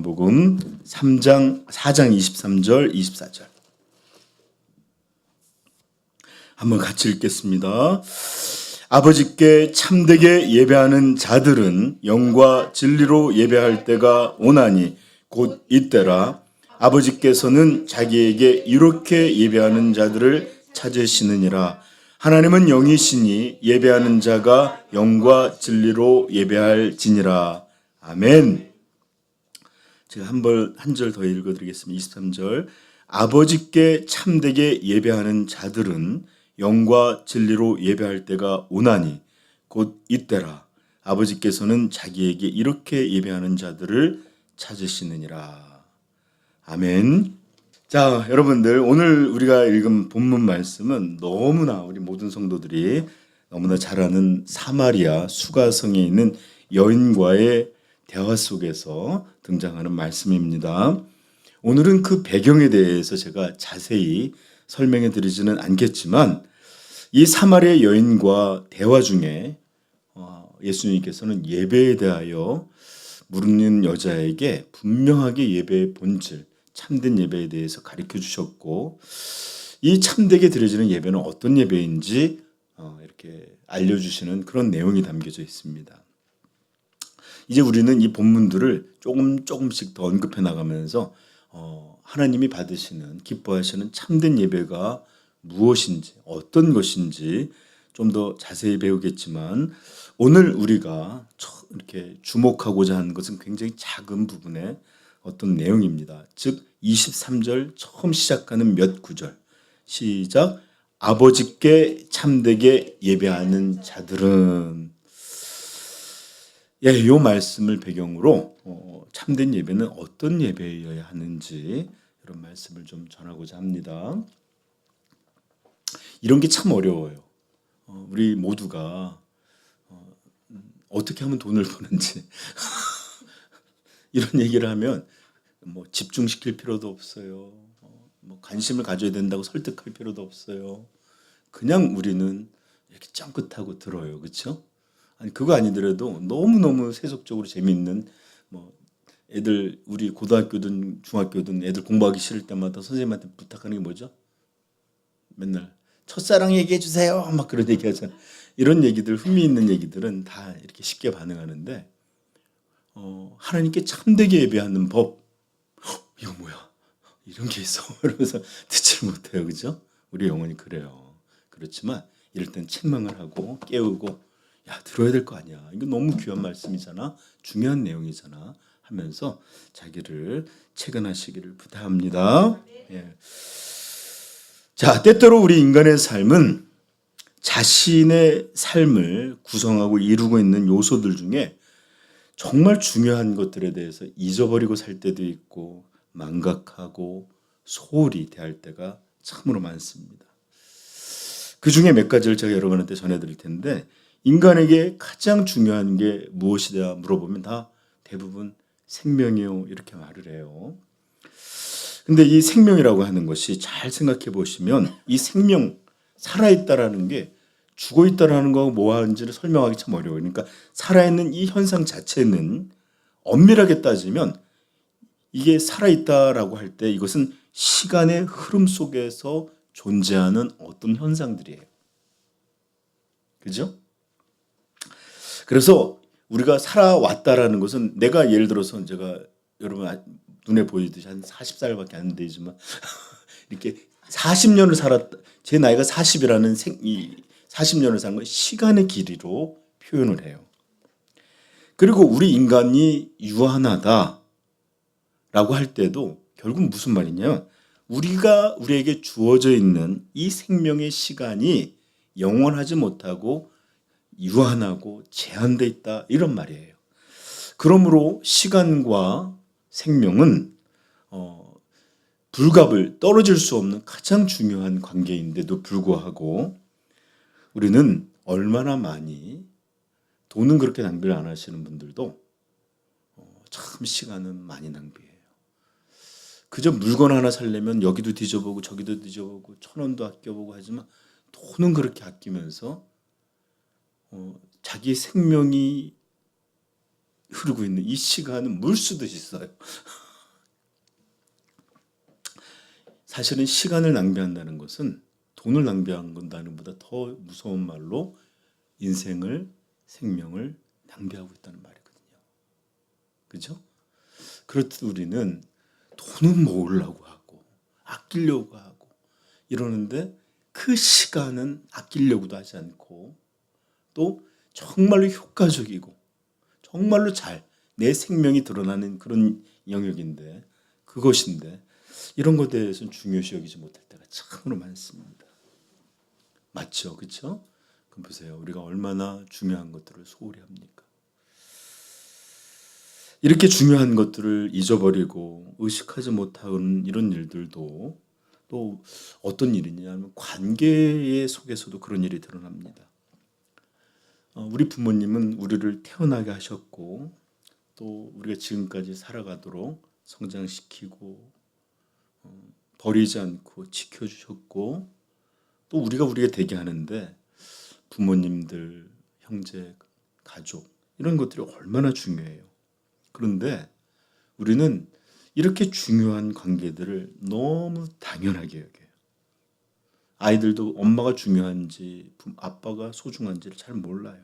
요한복음 4장 23절 24절 한번 같이 읽겠습니다. 아버지께 참되게 예배하는 자들은 영과 진리로 예배할 때가 오나니 곧 이때라. 아버지께서는 자기에게 이렇게 예배하는 자들을 찾으시느니라. 하나님은 영이시니 예배하는 자가 영과 진리로 예배할지니라. 아멘. 제가 한 절 더 읽어드리겠습니다. 23절. 아버지께 참되게 예배하는 자들은 영과 진리로 예배할 때가 오나니 곧 이때라. 아버지께서는 자기에게 이렇게 예배하는 자들을 찾으시느니라. 아멘. 자, 여러분들, 오늘 우리가 읽은 본문 말씀은 너무나 우리 모든 성도들이 너무나 잘 아는 사마리아 수가성에 있는 여인과의 대화 속에서 등장하는 말씀입니다. 오늘은 그 배경에 대해서 제가 자세히 설명해 드리지는 않겠지만 이 사마리아 여인과 대화 중에 예수님께서는 예배에 대하여 물는 여자에게 분명하게 예배의 본질, 참된 예배에 대해서 가르쳐 주셨고 이 참되게 드려지는 예배는 어떤 예배인지 이렇게 알려주시는 그런 내용이 담겨져 있습니다. 이제 우리는 이 본문들을 조금씩 더 언급해 나가면서 하나님이 받으시는, 기뻐하시는 참된 예배가 무엇인지, 어떤 것인지 좀 더 자세히 배우겠지만 오늘 우리가 이렇게 주목하고자 하는 것은 굉장히 작은 부분의 어떤 내용입니다. 즉 23절 처음 시작하는 몇 구절 시작. 아버지께 참되게 예배하는 자들은 이 말씀을 배경으로 참된 예배는 어떤 예배여야 하는지 이런 말씀을 좀 전하고자 합니다. 이런 게 참 어려워요. 우리 모두가 어떻게 하면 돈을 버는지 이런 얘기를 하면 뭐 집중시킬 필요도 없어요. 뭐 관심을 가져야 된다고 설득할 필요도 없어요. 그냥 우리는 이렇게 짱긋하고 들어요. 그렇죠? 아니 그거 아니더라도 너무너무 세속적으로 재미있는 뭐 애들 우리 고등학교든 중학교든 애들 공부하기 싫을 때마다 선생님한테 부탁하는 게 뭐죠? 맨날 첫사랑 얘기해 주세요. 막 그런 얘기 하잖아요. 이런 얘기들 흥미있는 얘기들은 다 이렇게 쉽게 반응하는데 하나님께 참되게 예배하는 법 이거 뭐야? 이런 게 있어. 이러면서 듣지를 못해요. 그죠? 우리 영혼이 그래요. 그렇지만 이럴 땐 책망을 하고 깨우고 야 들어야 될 거 아니야. 이거 너무 귀한 말씀이잖아. 중요한 내용이잖아. 하면서 자기를 체근하시기를 부탁합니다. 예. 자, 때때로 우리 인간의 삶은 자신의 삶을 구성하고 이루고 있는 요소들 중에 정말 중요한 것들에 대해서 잊어버리고 살 때도 있고 망각하고 소홀히 대할 때가 참으로 많습니다. 그 중에 몇 가지를 제가 여러분한테 전해드릴 텐데 인간에게 가장 중요한 게 무엇이냐 물어보면 다 대부분 생명이요 이렇게 말을 해요. 근데 이 생명이라고 하는 것이 잘 생각해 보시면 이 생명, 살아있다라는 게 죽어있다라는 거하고 뭐하는지를 설명하기 참 어려워요. 그러니까 살아있는 이 현상 자체는 엄밀하게 따지면 이게 살아있다라고 할 때 이것은 시간의 흐름 속에서 존재하는 어떤 현상들이에요. 그죠? 그래서 우리가 살아왔다라는 것은 내가 예를 들어서 제가 여러분 눈에 보이듯이 한 40살밖에 안 되지만 이렇게 40년을 살았다. 제 나이가 40이라는 이 40년을 산 건 시간의 길이로 표현을 해요. 그리고 우리 인간이 유한하다라고 할 때도 결국 무슨 말이냐? 우리에게 주어져 있는 이 생명의 시간이 영원하지 못하고 유한하고 제한되어 있다 이런 말이에요. 그러므로 시간과 생명은 불가불 떨어질 수 없는 가장 중요한 관계인데도 불구하고 우리는 얼마나 많이 돈은 그렇게 낭비를 안 하시는 분들도 참 시간은 많이 낭비해요. 그저 물건 하나 사려면 여기도 뒤져보고 저기도 뒤져보고 1,000원도 아껴보고 하지만 돈은 그렇게 아끼면서 자기 생명이 흐르고 있는 이 시간은 물 쓰듯이 써요. 사실은 시간을 낭비한다는 것은 돈을 낭비한다는 것보다 더 무서운 말로 인생을, 생명을 낭비하고 있다는 말이거든요. 그죠? 그렇듯 우리는 돈은 모으려고 하고 아끼려고 하고 이러는데 그 시간은 아끼려고도 하지 않고 또 정말로 효과적이고 정말로 잘 내 생명이 드러나는 그런 영역인데 그것인데 이런 것에 대해서는 중요시 여기지 못할 때가 참으로 많습니다. 맞죠? 그렇죠? 그럼 보세요. 우리가 얼마나 중요한 것들을 소홀히 합니까? 이렇게 중요한 것들을 잊어버리고 의식하지 못하는 이런 일들도 또 어떤 일이냐면 관계 속에서도 그런 일이 드러납니다. 우리 부모님은 우리를 태어나게 하셨고 또 우리가 지금까지 살아가도록 성장시키고 버리지 않고 지켜주셨고 또 우리가 되게 하는데 부모님들, 형제, 가족 이런 것들이 얼마나 중요해요. 그런데 우리는 이렇게 중요한 관계들을 너무 당연하게 여겨요. 아이들도 엄마가 중요한지 아빠가 소중한지를 잘 몰라요.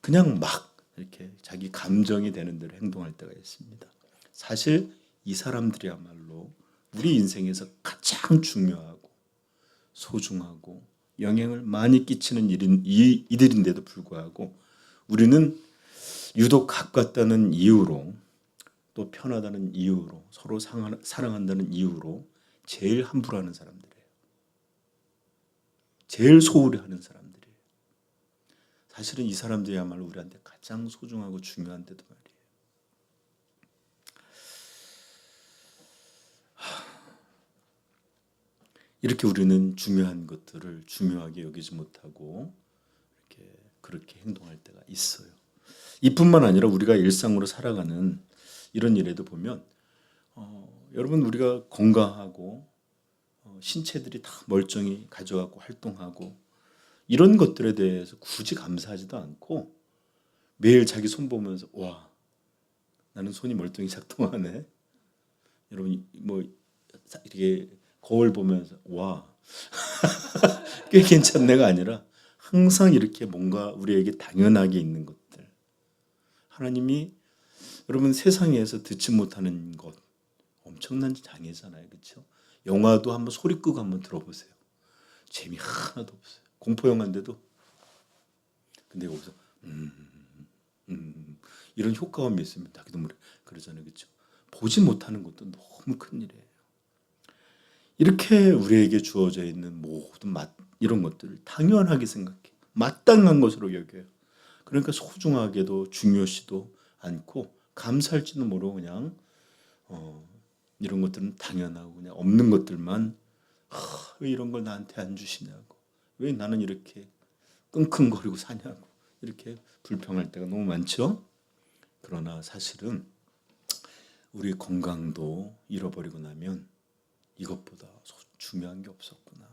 그냥 막 이렇게 자기 감정이 되는 대로 행동할 때가 있습니다. 사실 이 사람들이야말로 우리 인생에서 가장 중요하고 소중하고 영향을 많이 끼치는 이들인데도 불구하고 우리는 유독 가깝다는 이유로 또 편하다는 이유로 서로 사랑한다는 이유로 제일 함부로 하는 사람들이에요. 제일 소홀히 하는 사람들이에요. 사실은 이 사람들이야말로 우리한테 가장 소중하고 중요한데도 말이에요. 이렇게 우리는 중요한 것들을 중요하게 여기지 못하고 그렇게 행동할 때가 있어요. 이뿐만 아니라 우리가 일상으로 살아가는 이런 일에도 보면 여러분 우리가 건강하고 신체들이 다 멀쩡히 가져가고 활동하고 이런 것들에 대해서 굳이 감사하지도 않고 매일 자기 손 보면서 와 나는 손이 멀쩡히 작동하네. 여러분 뭐 이렇게 거울 보면서 와 꽤 괜찮네가 아니라 항상 이렇게 뭔가 우리에게 당연하게 있는 것들 하나님이 여러분 세상에서 듣지 못하는 것 엄청난 장애잖아요. 그렇죠? 영화도 한번 소리 끄고 한번 들어보세요. 재미 하나도 없어요. 공포 영화인데도 근데 여기서 이런 효과음이 있으면 나기도 모르 그러잖아요. 그렇죠? 보지 못하는 것도 너무 큰일이에요. 이렇게 우리에게 주어져 있는 모든 이런 것들을 당연하게 생각해. 마땅한 것으로 여겨요. 그러니까 소중하게도 중요시도 않고 감사할지도 모르고 그냥 이런 것들은 당연하고 그냥 없는 것들만 왜 이런 걸 나한테 안 주시냐고 왜 나는 이렇게 끙끙거리고 사냐고 이렇게 불평할 때가 너무 많죠. 그러나 사실은 우리 건강도 잃어버리고 나면 이것보다 중요한 게 없었구나.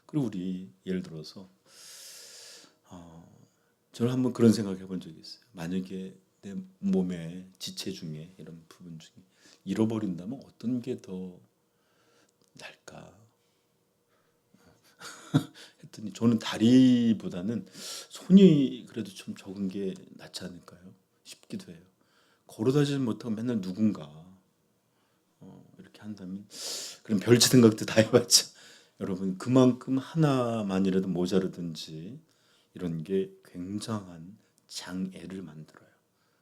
그리고 우리 예를 들어서 저는 한번 그런 생각을 해본 적이 있어요. 만약에 내 몸의 지체 중에 이런 부분 중에 잃어버린다면 어떤 게 더 날까 했더니 저는 다리보다는 손이 그래도 좀 적은 게 낫지 않을까요 싶기도 해요. 걸어다니지 못하고 맨날 누군가 이렇게 한다면 그럼 별지 생각도 다 해봤죠. 여러분 그만큼 하나만이라도 모자르든지 이런 게 굉장한 장애를 만들어요.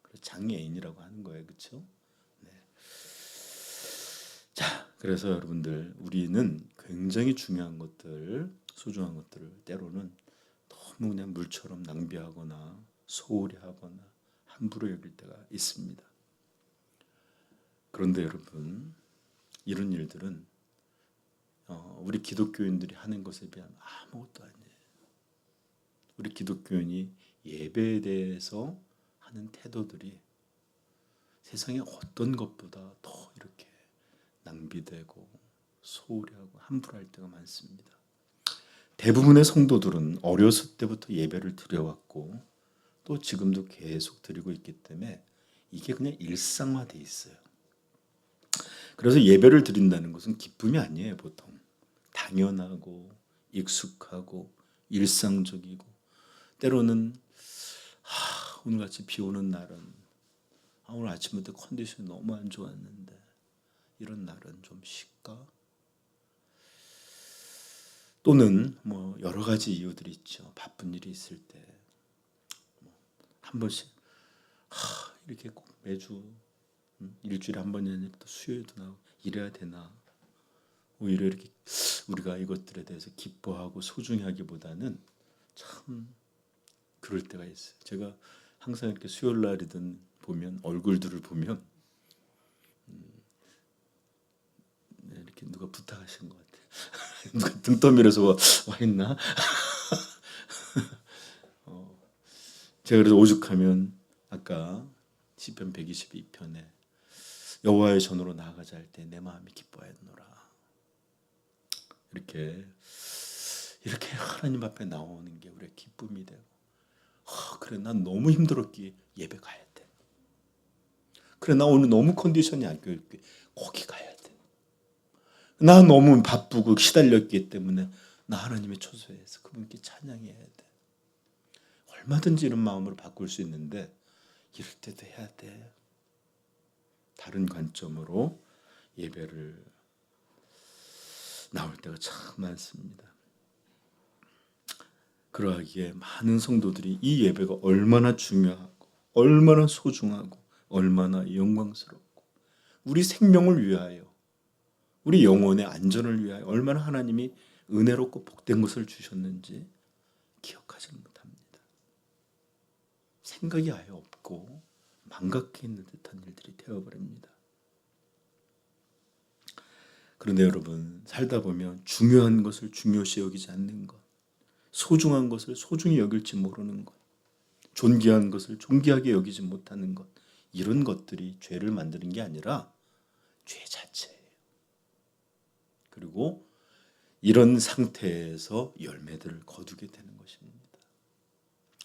그래서 장애인이라고 하는 거예요. 그렇죠? 네. 자, 그래서 여러분들 우리는 굉장히 중요한 것들, 소중한 것들을 때로는 너무 그냥 물처럼 낭비하거나 소홀히 하거나 함부로 여길 때가 있습니다. 그런데 여러분 이런 일들은 우리 기독교인들이 하는 것에 비하면 아무것도 아니에요. 우리 기독교인이 예배에 대해서 하는 태도들이 세상의 어떤 것보다 더 이렇게 낭비되고 소홀히 하고 함부로 할 때가 많습니다. 대부분의 성도들은 어렸을 때부터 예배를 드려왔고 또 지금도 계속 드리고 있기 때문에 이게 그냥 일상화돼 있어요. 그래서 예배를 드린다는 것은 기쁨이 아니에요. 보통 당연하고 익숙하고 일상적이고 때로는 오늘같이 비 오는 날은 오늘 아침부터 컨디션이 너무 안 좋았는데 이런 날은 좀 쉴까? 또는 뭐 여러 가지 이유들이 있죠. 바쁜 일이 있을 때 한 번씩 이렇게 꼭 매주 일주일에 한 번이 아니라 또 수요일도 나오고 이래야 되나? 오히려 이렇게 우리가 이것들에 대해서 기뻐하고 소중히 하기보다는 참 그럴 때가 있어요. 제가 항상 이렇게 수요일 날이든 보면 얼굴들을 보면 이렇게 누가 부탁하신 것 같아요. 누가 등 떠밀어서 와 있나? 제가 그래서 오죽하면 아까 시편 122편에 여호와의 전으로 나아가자 할 때 내 마음이 기뻐하였노라. 이렇게 하나님 앞에 나오는 게 우리의 기쁨이 되고 그래 난 너무 힘들었기에 예배 가야 돼. 그래 나 오늘 너무 컨디션이 안 좋을게 거기 가야 돼. 나 너무 바쁘고 시달렸기 때문에 나 하나님의 초소에서 그분께 찬양해야 돼. 얼마든지 이런 마음으로 바꿀 수 있는데 이럴 때도 해야 돼. 다른 관점으로 예배를 나올 때가 참 많습니다. 그러하기에 많은 성도들이 이 예배가 얼마나 중요하고 얼마나 소중하고 얼마나 영광스럽고 우리 생명을 위하여 우리 영혼의 안전을 위하여 얼마나 하나님이 은혜롭고 복된 것을 주셨는지 기억하지 못합니다. 생각이 아예 없고 망각해 있는 듯한 일들이 되어버립니다. 그런데 여러분 살다 보면 중요한 것을 중요시 여기지 않는 것, 소중한 것을 소중히 여길지 모르는 것, 존귀한 것을 존귀하게 여기지 못하는 것, 이런 것들이 죄를 만드는 게 아니라 죄 자체예요. 그리고 이런 상태에서 열매들을 거두게 되는 것입니다.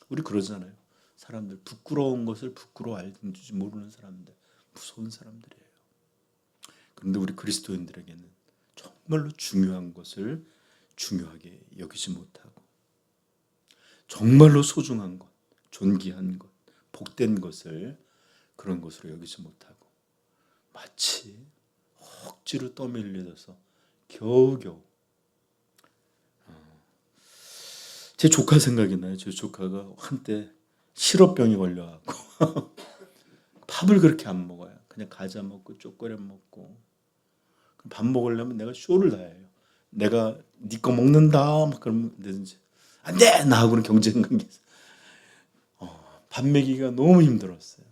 우리 그러잖아요. 사람들 부끄러운 것을 부끄러워 알지 모르는 사람들, 무서운 사람들이에요. 그런데 우리 그리스도인들에게는 정말로 중요한 것을 중요하게 여기지 못하고 정말로 소중한 것, 존귀한 것, 복된 것을 그런 것으로 여기지 못하고 마치 억지로 떠밀려서 겨우겨우 제 조카 생각이 나요. 제 조카가 한때 실어병이 걸려갖고 밥을 그렇게 안 먹어요. 그냥 과자 먹고 초콜릿 먹고 밥 먹으려면 내가 쇼를 다 해요. 내가 네 거 먹는다 막 그러면 되든지 안 돼! 나하고는 경쟁 관계에서 밥 먹이기가 너무 힘들었어요.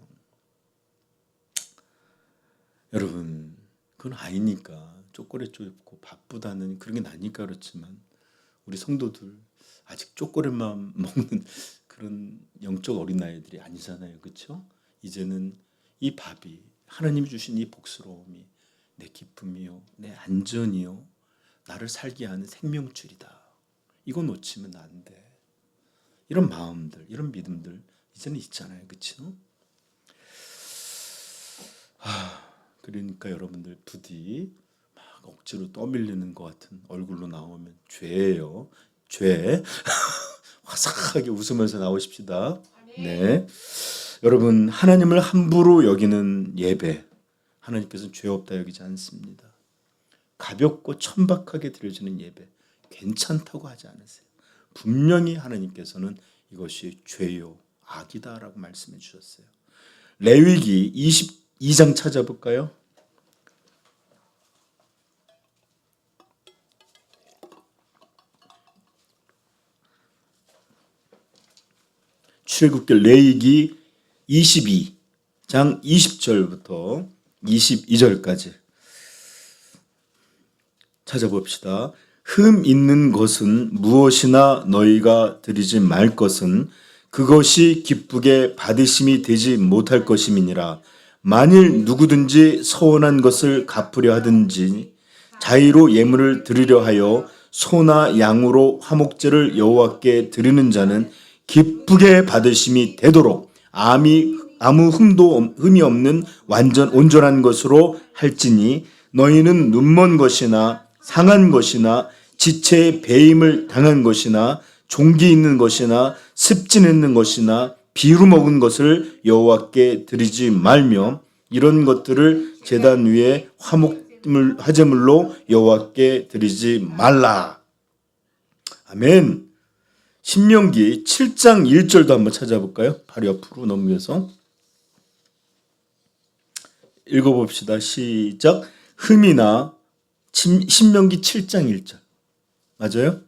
여러분 그건 아니니까 초콜릿 줍고 바쁘다는 그런 게 나니까 그렇지만 우리 성도들 아직 초콜릿만 먹는 그런 영적 어린아이들이 아니잖아요. 그렇죠? 이제는 이 밥이 하나님이 주신 이 복스러움이 내 기쁨이요 내 안전이요 나를 살게 하는 생명줄이다. 이거 놓치면 안 돼. 이런 마음들 이런 믿음들 이제는 있잖아요. 그렇죠? 그러니까 여러분들 부디 막 억지로 떠밀리는 것 같은 얼굴로 나오면 죄예요. 죄. 화사하게 웃으면서 나오십시다. 네. 여러분 하나님을 함부로 여기는 예배 하나님께서는 죄 없다 여기지 않습니다. 가볍고 천박하게 드려지는 예배 괜찮다고 하지 않으세요. 분명히 하나님께서는 이것이 죄요 악이다라고 말씀해 주셨어요. 레위기 22장 찾아볼까요? 출애굽기 레위기 22장 20절부터 22절까지 찾아봅시다. 흠 있는 것은 무엇이나 너희가 드리지 말 것은 그것이 기쁘게 받으심이 되지 못할 것임이니라. 만일 누구든지 서원한 것을 갚으려 하든지 자의로 예물을 드리려 하여 소나 양으로 화목제를 여호와께 드리는 자는 기쁘게 받으심이 되도록 아무 흠이 없는 완전 온전한 것으로 할지니 너희는 눈먼 것이나 상한 것이나 지체의 배임을 당한 것이나 종기 있는 것이나 습진 있는 것이나 비루 먹은 것을 여호와께 드리지 말며 이런 것들을 제단 위에 화제물로 여호와께 드리지 말라. 아멘. 신명기 7장 1절도 한번 찾아볼까요? 바로 옆으로 넘겨서 읽어봅시다. 시작. 흠이나 신명기 7장 1절 맞아요?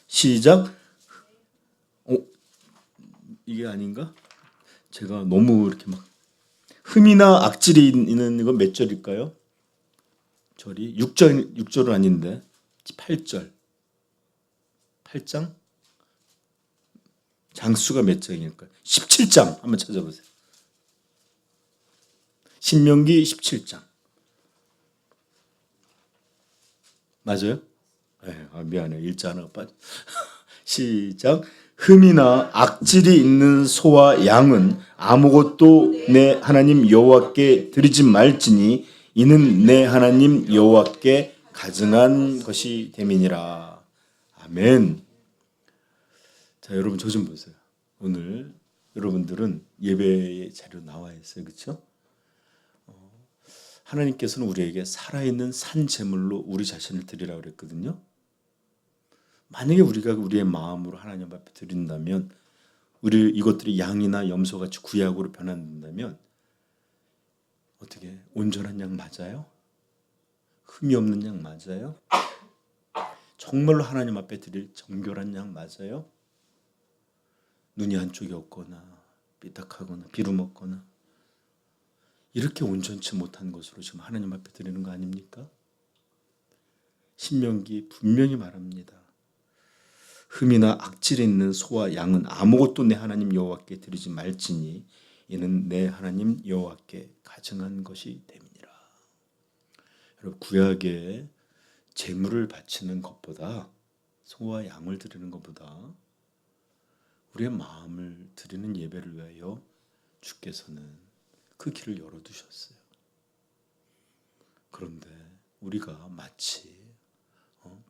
시작. 이게 아닌가? 제가 너무 이렇게 막 흠이나 악질이 있는 이건 몇 절일까요? 절이 6절은 아닌데 8절 8장? 장수가 몇 장일까요? 17장 한번 찾아보세요. 신명기 17장 맞아요? 네, 미안해요. 일자 하나가 빠져. 시작. 흠이나 악질이 있는 소와 양은 아무것도 내 하나님 여호와께 드리지 말지니 이는 내 하나님 여호와께 가증한 것이 됨이니라. 아멘. 자, 여러분 저 좀 보세요. 오늘 여러분들은 예배의 자료 나와 있어요. 그렇죠? 하나님께서는 우리에게 살아있는 산 제물로 우리 자신을 드리라고 그랬거든요. 만약에 우리가 우리의 마음으로 하나님 앞에 드린다면 이것들이 양이나 염소같이 구약으로 변환된다면 어떻게 온전한 양 맞아요? 흠이 없는 양 맞아요? 정말로 하나님 앞에 드릴 정결한 양 맞아요? 눈이 한쪽이 없거나 삐딱하거나 비루먹거나 이렇게 온전치 못한 것으로 지금 하나님 앞에 드리는 거 아닙니까? 신명기 분명히 말합니다. 흠이나 악질이 있는 소와 양은 아무것도 내 하나님 여호와께 드리지 말지니 이는 내 하나님 여호와께 가증한 것이 됨이니라. 여러분 구약에 제물을 바치는 것보다 소와 양을 드리는 것보다 우리의 마음을 드리는 예배를 위하여 주께서는 그 길을 열어두셨어요. 그런데 우리가 마치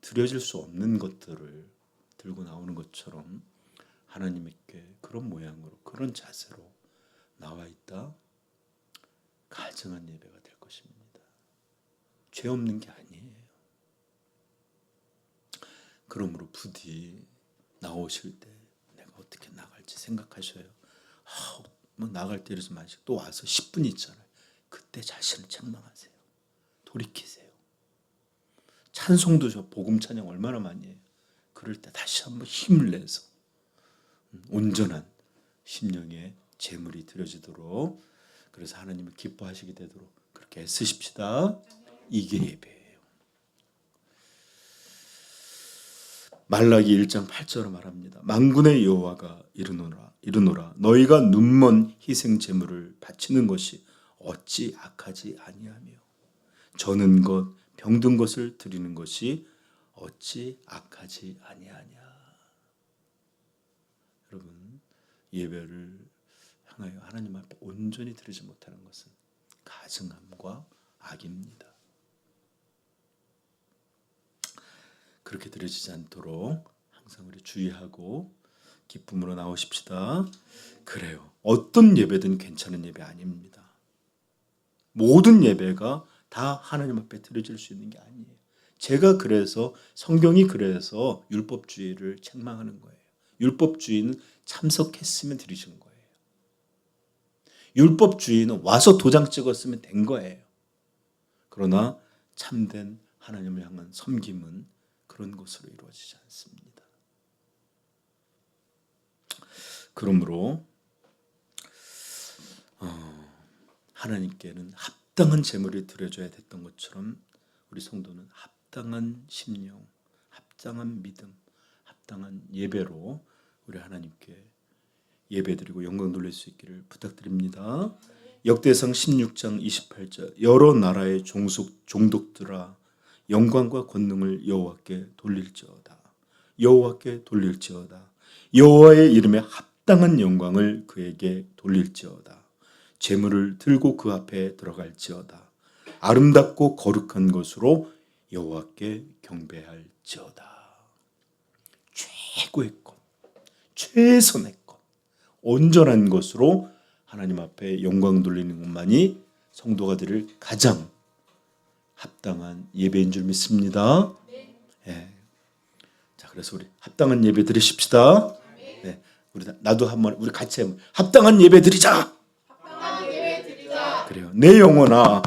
드려질 수 없는 것들을 들고 나오는 것처럼 하나님께 그런 모양으로 그런 자세로 나와 있다. 가증한 예배가 될 것입니다. 죄 없는 게 아니에요. 그러므로 부디 나오실 때 내가 어떻게 나갈지 생각하셔요. 뭐 나갈 때 이러지 마시고 또 와서 10분 있잖아요. 그때 자신을 책망하세요. 돌이키세요. 찬송도 저 복음 찬양 얼마나 많이 해요. 그럴 때 다시 한번 힘을 내서 온전한 심령의 제물이 드려지도록 그래서 하나님을 기뻐하시게 되도록 그렇게 애쓰십시다. 이게 예배예요. 말라기 1장 8절로 말합니다. 만군의 여호와가 이르노라 너희가 눈먼 희생 제물을 바치는 것이 어찌 악하지 아니하며 저는 것 병든 것을 드리는 것이 어찌 악하지 아니하냐. 여러분 예배를 향하여 하나님 앞에 온전히 드리지 못하는 것은 가증함과 악입니다. 그렇게 드려지지 않도록 항상 우리 주의하고 기쁨으로 나오십시다. 그래요. 어떤 예배든 괜찮은 예배 아닙니다. 모든 예배가 다 하나님 앞에 드려질 수 있는 게 아니에요. 제가 그래서 성경이 그래서 율법주의를 책망하는 거예요. 율법주의는 참석했으면 드리신 거예요. 율법주의는 와서 도장 찍었으면 된 거예요. 그러나 참된 하나님을 향한 섬김은 그런 것으로 이루어지지 않습니다. 그러므로 하나님께는 합당한 제물이 드려져야 됐던 것처럼 우리 성도는 합당한 심령, 합당한 믿음, 합당한 예배로 우리 하나님께 예배드리고 영광 돌릴 수 있기를 부탁드립니다. 역대상 16장 28절 여러 나라의 종독들아 영광과 권능을 여호와께 돌릴지어다. 여호와께 돌릴지어다. 여호와의 이름에 합당한 영광을 그에게 돌릴지어다. 재물을 들고 그 앞에 들어갈지어다. 아름답고 거룩한 것으로 여호와께 경배할지어다. 최고의 것, 최선의 것, 온전한 것으로 하나님 앞에 영광 돌리는 것만이 성도가 드릴 가장 합당한 예배인 줄 믿습니다. 네. 자, 그래서 우리 합당한 예배 드리십시다. 네. 나도 한번 우리 같이 한번 합당한 예배 드리자. 그래요. 내 영혼아,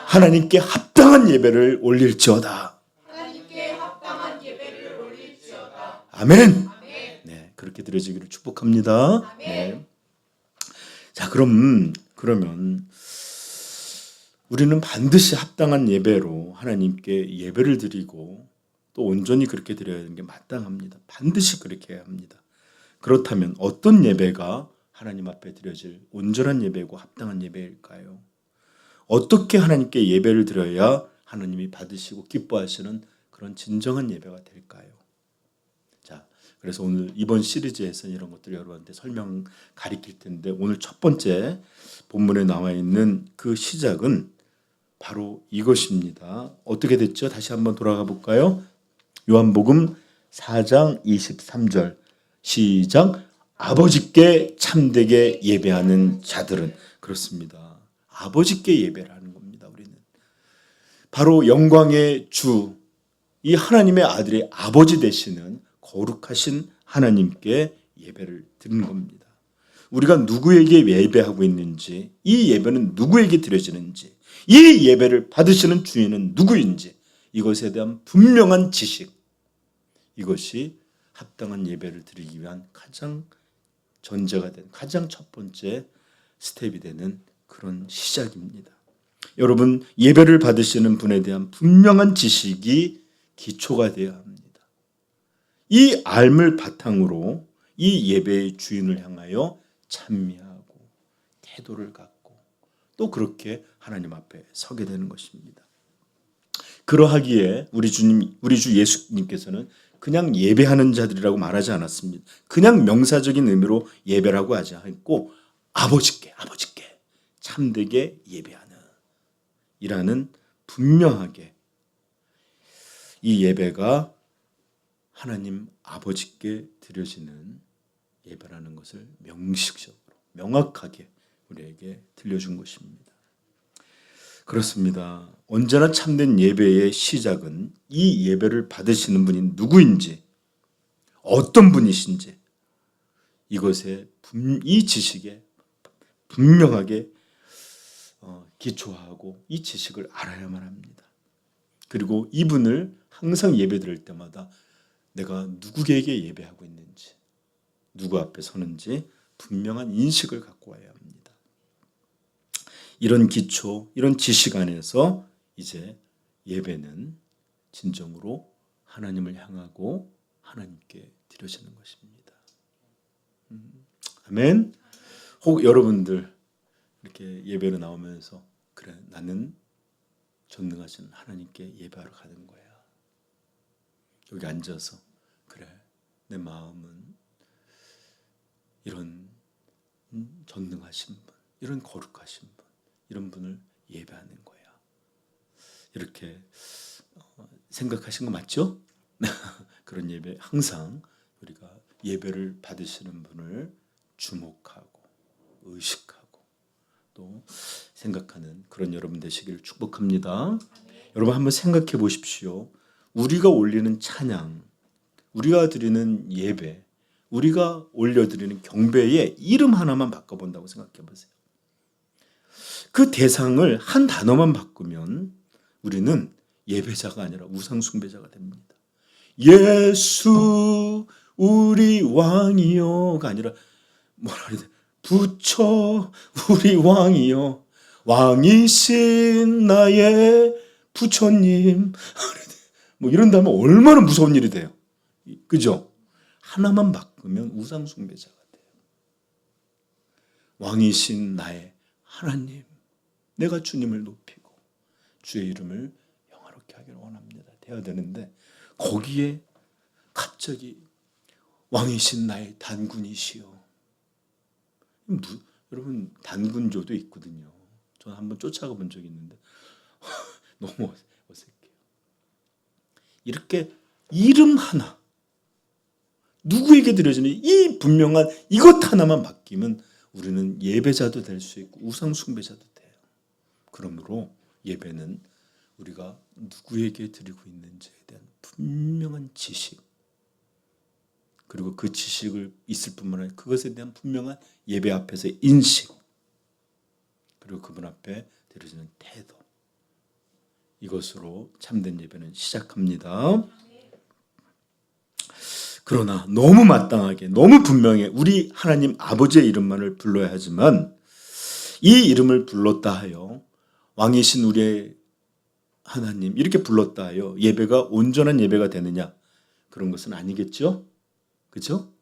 하나님께 합당한 예배를 올릴지어다. 아멘. 네, 그렇게 드려지기를 축복합니다. 네. 자, 그러면 우리는 반드시 합당한 예배로 하나님께 예배를 드리고 또 온전히 그렇게 드려야 하는 게 마땅합니다. 반드시 그렇게 해야 합니다. 그렇다면 어떤 예배가 하나님 앞에 드려질 온전한 예배고 합당한 예배일까요? 어떻게 하나님께 예배를 드려야 하나님이 받으시고 기뻐하시는 그런 진정한 예배가 될까요? 자, 그래서 오늘 이번 시리즈에서 이런 것들 여러분한테 설명 가리킬 텐데 오늘 첫 번째 본문에 나와 있는 그 시작은 바로 이것입니다. 어떻게 됐죠? 다시 한번 돌아가 볼까요? 요한복음 4장 23절 시작. 아버지께 참되게 예배하는 자들은 그렇습니다. 아버지께 예배를 하는 겁니다. 우리는 바로 영광의 주, 이 하나님의 아들의 아버지 되시는 거룩하신 하나님께 예배를 드리는 겁니다. 우리가 누구에게 예배하고 있는지, 이 예배는 누구에게 드려지는지, 이 예배를 받으시는 주인은 누구인지 이것에 대한 분명한 지식, 이것이 합당한 예배를 드리기 위한 가장 전제가 된 가장 첫 번째 스텝이 되는 그런 시작입니다. 여러분, 예배를 받으시는 분에 대한 분명한 지식이 기초가 되어야 합니다. 이 알을 바탕으로 이 예배의 주인을 향하여 찬미하고 태도를 갖고 또 그렇게 하나님 앞에 서게 되는 것입니다. 그러하기에 우리 주 예수님께서는 그냥 예배하는 자들이라고 말하지 않았습니다. 그냥 명사적인 의미로 예배라고 하지 않고 아버지께 참되게 예배하는 이라는 분명하게 이 예배가 하나님 아버지께 드려지는 예배라는 것을 명식적으로 명확하게 우리에게 들려준 것입니다. 그렇습니다. 언제나 참된 예배의 시작은 이 예배를 받으시는 분이 누구인지, 어떤 분이신지 이것에 이 지식에 분명하게 기초하고 이 지식을 알아야만 합니다. 그리고 이분을 항상 예배 드릴 때마다 내가 누구에게 예배하고 있는지, 누구 앞에 서는지 분명한 인식을 갖고 와야 합니다. 이런 기초, 이런 지식 안에서 이제 예배는 진정으로 하나님을 향하고 하나님께 드려지는 것입니다. 아멘. 혹 여러분들 이렇게 예배로 나오면서 그래, 나는 전능하신 하나님께 예배하러 가는 거야. 여기 앉아서 그래, 내 마음은 이런 전능하신 분, 이런 거룩하신 분, 이런 분을 예배하는 거야. 이렇게 생각하신 거 맞죠? 그런 예배 항상 우리가 예배를 받으시는 분을 주목하고 의식하고 또 생각하는 그런 여러분 되시기를 축복합니다. 여러분 한번 생각해 보십시오. 우리가 올리는 찬양, 우리가 드리는 예배, 우리가 올려드리는 경배의 이름 하나만 바꿔본다고 생각해 보세요. 그 대상을 한 단어만 바꾸면 우리는 예배자가 아니라 우상 숭배자가 됩니다. 예수 우리 왕이요가 아니라 뭐라 그래야 돼? 부처 우리 왕이요, 왕이신 나의 부처님, 뭐 이런다면 얼마나 무서운 일이 돼요. 그죠? 하나만 바꾸면 우상 숭배자가 돼요. 왕이신 나의 하나님, 내가 주님을 높이고 주의 이름을 영화롭게 하기를 원합니다. 돼야 되는데 거기에 갑자기 왕이신 나의 단군이시여. 여러분 단군조도 있거든요. 저는 한번 쫓아가 본 적이 있는데 너무 어색해요. 이렇게 이름 하나 누구에게 드려지는 이 분명한 이것 하나만 바뀌면 우리는 예배자도 될 수 있고 우상 숭배자도 돼요. 그러므로 예배는 우리가 누구에게 드리고 있는지에 대한 분명한 지식, 그리고 그 지식을 있을 뿐만 아니라 그것에 대한 분명한 예배 앞에서의 인식, 그리고 그분 앞에 드려지는 태도, 이것으로 참된 예배는 시작합니다. 그러나 너무 마땅하게 너무 분명해 우리 하나님 아버지의 이름만을 불러야 하지만 이 이름을 불렀다 하여 왕이신 우리의 하나님 이렇게 불렀다 하여 예배가 온전한 예배가 되느냐? 그런 것은 아니겠죠? 그렇죠?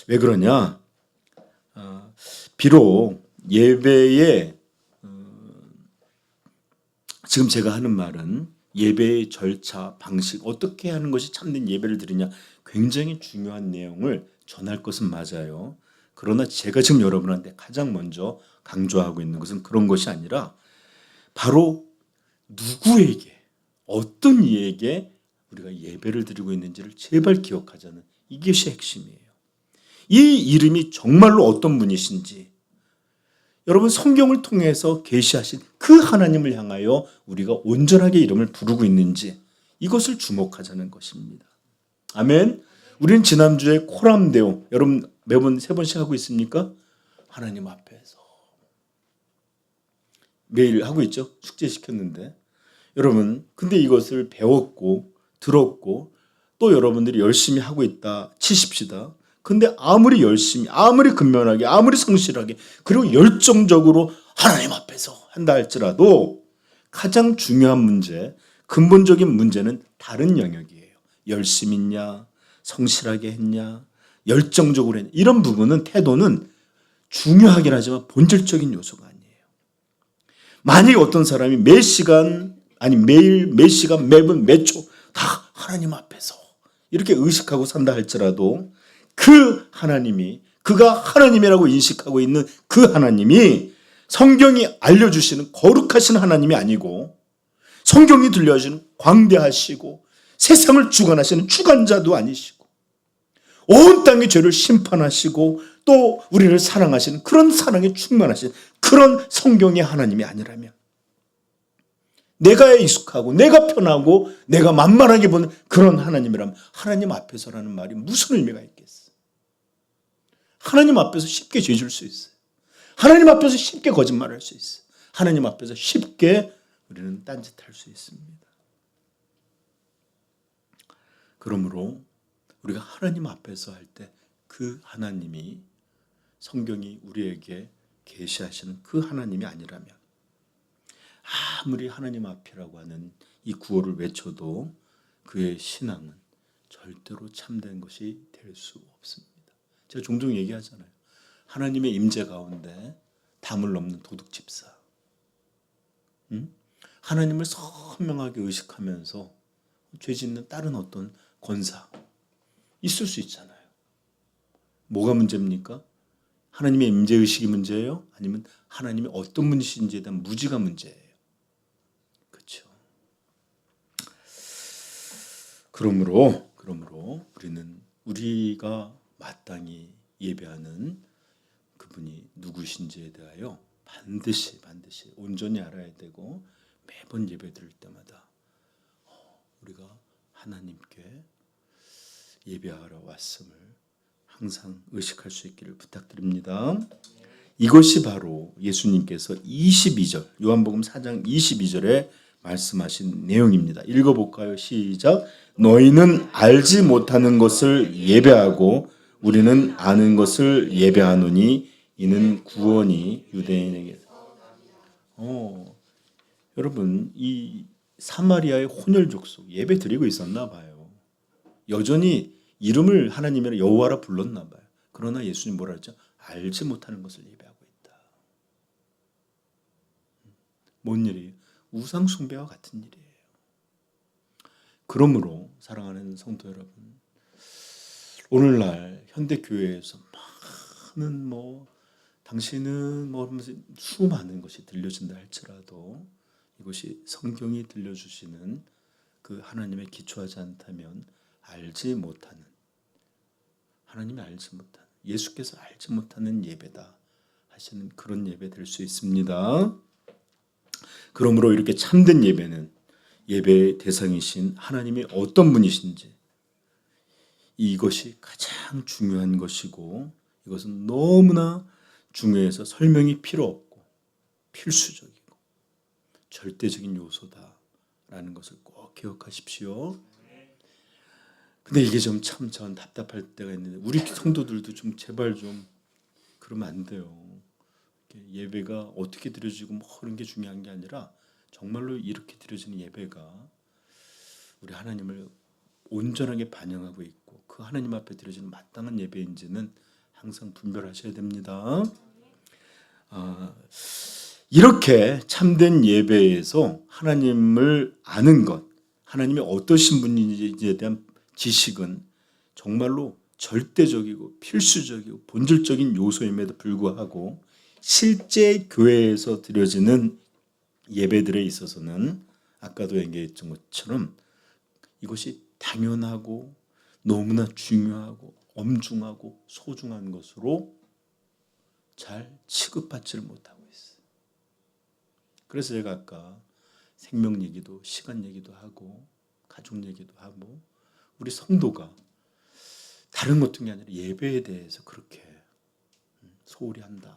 왜 그러냐? 비록 예배에 지금 제가 하는 말은 예배의 절차, 방식, 어떻게 하는 것이 참된 예배를 드리냐 굉장히 중요한 내용을 전할 것은 맞아요. 그러나 제가 지금 여러분한테 가장 먼저 강조하고 있는 것은 그런 것이 아니라 바로 누구에게, 어떤 이에게 우리가 예배를 드리고 있는지를 제발 기억하자는 이것이 핵심이에요. 이 이름이 정말로 어떤 분이신지 여러분 성경을 통해서 계시하신 그 하나님을 향하여 우리가 온전하게 이름을 부르고 있는지 이것을 주목하자는 것입니다. 아멘. 우리는 지난주에 코람데오 여러분 매번 3번씩 하고 있습니까? 하나님 앞에서 매일 하고 있죠. 숙제시켰는데 여러분 근데 이것을 배웠고 들었고 또 여러분들이 열심히 하고 있다 치십시다. 근데 아무리 열심히 아무리 근면하게 아무리 성실하게 그리고 열정적으로 하나님 앞에서 한다 할지라도 가장 중요한 문제 근본적인 문제는 다른 영역이에요. 열심히 했냐 성실하게 했냐 열정적으로 했냐 이런 부분은 태도는 중요하긴 하지만 본질적인 요소가 아니에요. 만약에 어떤 사람이 매 시간 아니 매일 매 시간 매분 매 초 다 하나님 앞에서 이렇게 의식하고 산다 할지라도 그 하나님이 그가 하나님이라고 인식하고 있는 그 하나님이 성경이 알려주시는 거룩하신 하나님이 아니고 성경이 들려주시는 광대하시고 세상을 주관하시는 주관자도 아니시고 온 땅의 죄를 심판하시고 또 우리를 사랑하시는 그런 사랑에 충만하신 그런 성경의 하나님이 아니라면 내가 익숙하고 내가 편하고 내가 만만하게 보는 그런 하나님이라면 하나님 앞에서라는 말이 무슨 의미가 있겠어요? 하나님 앞에서 쉽게 죄질 수 있어요. 하나님 앞에서 쉽게 거짓말할 수 있어요. 하나님 앞에서 쉽게 우리는 딴짓할 수 있습니다. 그러므로 우리가 하나님 앞에서 할 때 그 하나님이 성경이 우리에게 계시하시는 그 하나님이 아니라면 아무리 하나님 앞이라고 하는 이 구호를 외쳐도 그의 신앙은 절대로 참된 것이 될 수 없습니다. 제가 종종 얘기하잖아요. 하나님의 임재 가운데 담을 넘는 도둑집사. 하나님을 선명하게 의식하면서 죄 짓는 다른 어떤 권사 있을 수 있잖아요. 뭐가 문제입니까? 하나님의 임재의식이 문제예요? 아니면 하나님이 어떤 분이신지에 대한 무지가 문제예요? 그렇죠. 그러므로 우리는 우리가 마땅히 예배하는 그분이 누구신지에 대하여 반드시 온전히 알아야 되고 매번 예배 드릴 때마다 우리가 하나님께 예배하러 왔음을 항상 의식할 수 있기를 부탁드립니다. 이것이 바로 예수님께서 22절 요한복음 4장 22절에 말씀하신 내용입니다. 읽어볼까요? 시작. 너희는 알지 못하는 것을 예배하고 우리는 아는 것을 예배하노니 이는 구원이 유대인에게. 여러분 이 사마리아의 혼혈 족속 예배 드리고 있었나 봐요. 여전히 이름을 하나님의 여호와라 불렀나 봐요. 그러나 예수님 뭐라 했죠? 알지 못하는 것을 예배하고 있다. 뭔 일이에요? 우상 숭배와 같은 일이에요. 그러므로 사랑하는 성도 여러분, 오늘날 현대교회에서 많은 당신은 하면서 수많은 것이 들려진다 할지라도 이것이 성경이 들려주시는 그 하나님의 기초하지 않다면 하나님이 알지 못하는, 예수께서 알지 못하는 예배다 하시는 그런 예배 될 수 있습니다. 그러므로 이렇게 참된 예배는 예배의 대상이신 하나님이 어떤 분이신지, 이것이 가장 중요한 것이고, 이것은 너무나 중요해서 설명이 필요 없고 필수적이고 절대적인 요소다라는 것을 꼭 기억하십시오. 근데 이게 좀 참 전 답답할 때가 있는데, 우리 성도들도 좀 제발 좀 그러면 안 돼요. 예배가 어떻게 드려지고 그런 게 중요한 게 아니라 정말로 이렇게 드려지는 예배가 우리 하나님을 온전하게 반영하고 있고 그 하나님 앞에 드려지는 마땅한 예배인지는 항상 분별하셔야 됩니다. 이렇게 참된 예배에서 하나님을 아는 것, 하나님이 어떠신 분인지에 대한 지식은 정말로 절대적이고 필수적이고 본질적인 요소임에도 불구하고 실제 교회에서 드려지는 예배들에 있어서는 아까도 얘기했던 것처럼 이것이 당연하고 너무나 중요하고 엄중하고 소중한 것으로 잘 취급받지를 못하고 있어요. 그래서 제가 아까 생명 얘기도 시간 얘기도 하고 가족 얘기도 하고 우리 성도가 다른 어떤 게 아니라 예배에 대해서 그렇게 소홀히 한다.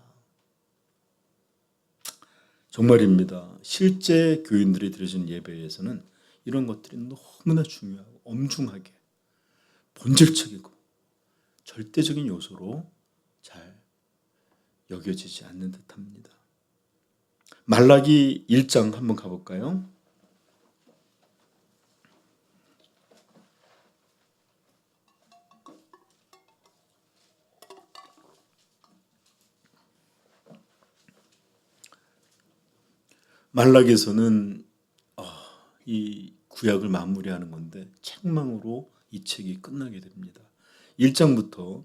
정말입니다. 실제 교인들이 드려진 예배에서는 이런 것들이 너무나 중요하고 엄중하게 본질적이고 절대적인 요소로 잘 여겨지지 않는 듯합니다. 말라기 1장 한번 가볼까요? 말라기에서는 이 구약을 마무리하는 건데 책망으로 이 책이 끝나게 됩니다. 1장부터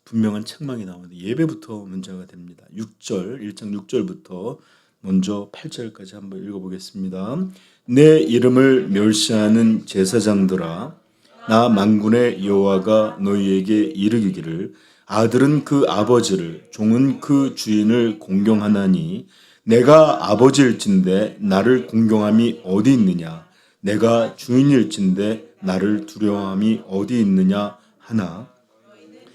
분명한 책망이 나오는데 예배부터 문제가 됩니다. 1장 6절부터 먼저 8절까지 한번 읽어보겠습니다. 내 이름을 멸시하는 제사장들아, 나 만군의 여호와가 너희에게 이르기를 아들은 그 아버지를 종은 그 주인을 공경하나니 내가 아버지일진데 나를 공경함이 어디 있느냐, 내가 주인일진데 나를 두려워함이 어디 있느냐 하나,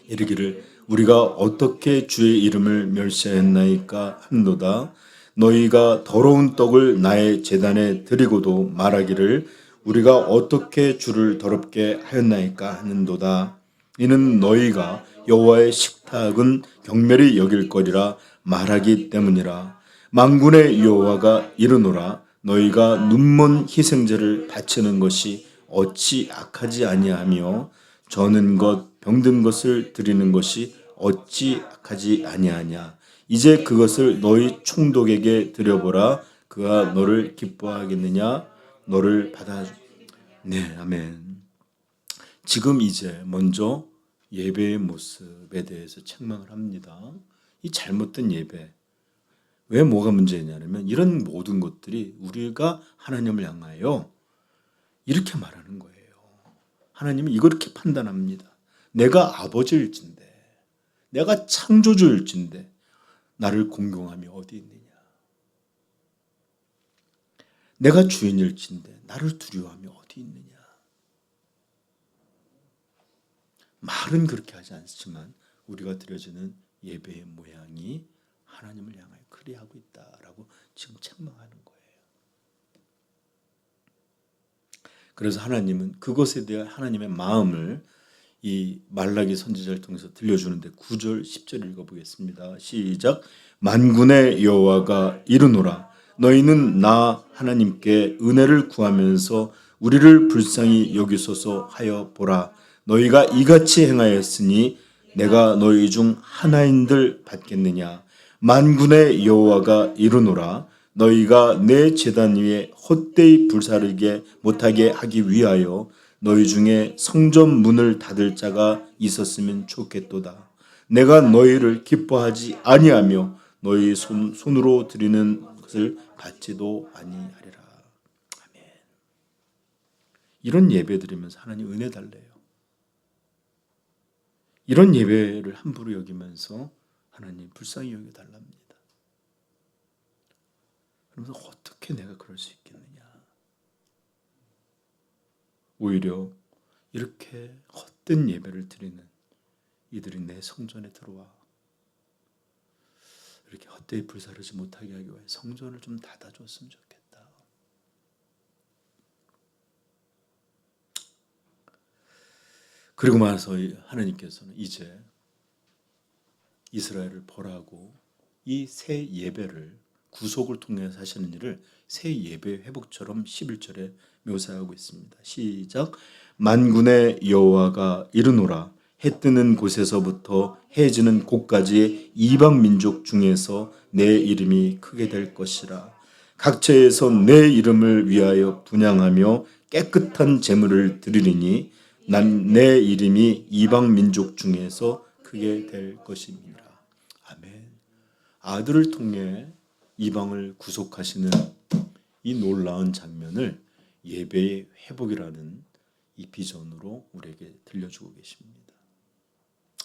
이르기를 우리가 어떻게 주의 이름을 멸시하였나이까 한도다. 너희가 더러운 떡을 나의 제단에 드리고도 말하기를 우리가 어떻게 주를 더럽게 하였나이까 하는도다. 이는 너희가 여호와의 식탁은 경멸히 여길 거리라 말하기 때문이라. 만군의 여호와가 이르노라. 너희가 눈먼 희생제를 바치는 것이 어찌 악하지 아니하며 저는 것 병든 것을 드리는 것이 어찌 악하지 아니하냐. 이제 그것을 너희 총독에게 드려보라. 그가 너를 기뻐하겠느냐. 너를 받아주. 네, 아멘. 지금 이제 먼저 예배의 모습에 대해서 책망을 합니다. 이 잘못된 예배. 왜 뭐가 문제냐면 이런 모든 것들이 우리가 하나님을 향하여 이렇게 말하는 거예요. 하나님은 이렇게 판단합니다. 내가 아버지일진데, 내가 창조주일진데 나를 공경함이 어디 있느냐. 내가 주인일진데 나를 두려워함이 어디 있느냐. 말은 그렇게 하지 않지만 우리가 드려지는 예배의 모양이 하나님을 향하여 그리하고 있다라고 지금 책망하는 거예요. 그래서 하나님은 그것에 대한 하나님의 마음을 이 말라기 선지자를 통해서 들려주는데 9절 10절 읽어보겠습니다. 시작. 만군의 여호와가 이르노라. 너희는 나 하나님께 은혜를 구하면서 우리를 불쌍히 여기소서 하여 보라. 너희가 이같이 행하였으니 내가 너희 중 하나인들 받겠느냐. 만군의 여호와가 이르노라. 너희가 내 제단 위에 헛되이 불사르게 못하게 하기 위하여 너희 중에 성전 문을 닫을 자가 있었으면 좋겠도다. 내가 너희를 기뻐하지 아니하며 너희 손으로 드리는 것을 받지도 아니하리라. 아멘. 이런 예배 드리면서 하나님 은혜 달래요. 이런 예배를 함부로 여기면서 하나님 불쌍히 여겨 달랍니다. 그러면서 어떻게 내가 그럴 수 있겠느냐. 오히려 이렇게 헛된 예배를 드리는 이들이 내 성전에 들어와 이렇게 헛되이 불사르지 못하게 하기 위해 성전을 좀 닫아줬으면 좋겠다. 그리고 나서 하나님께서는 이제 이스라엘을 벌하고 이 새 예배를 구속을 통해서 하시는 일을 새 예배 회복처럼 11절에 묘사하고 있습니다. 시작. 만군의 여호와가 이르노라. 해 뜨는 곳에서부터 해 지는 곳까지 이방 민족 중에서 내 이름이 크게 될 것이라. 각처에서 내 이름을 위하여 분향하며 깨끗한 제물을 드리리니 난 내 이름이 이방 민족 중에서 크게 될 것입니다. 아멘. 아들을 통해 이방을 구속하시는 이 놀라운 장면을 예배의 회복이라는 이 비전으로 우리에게 들려주고 계십니다.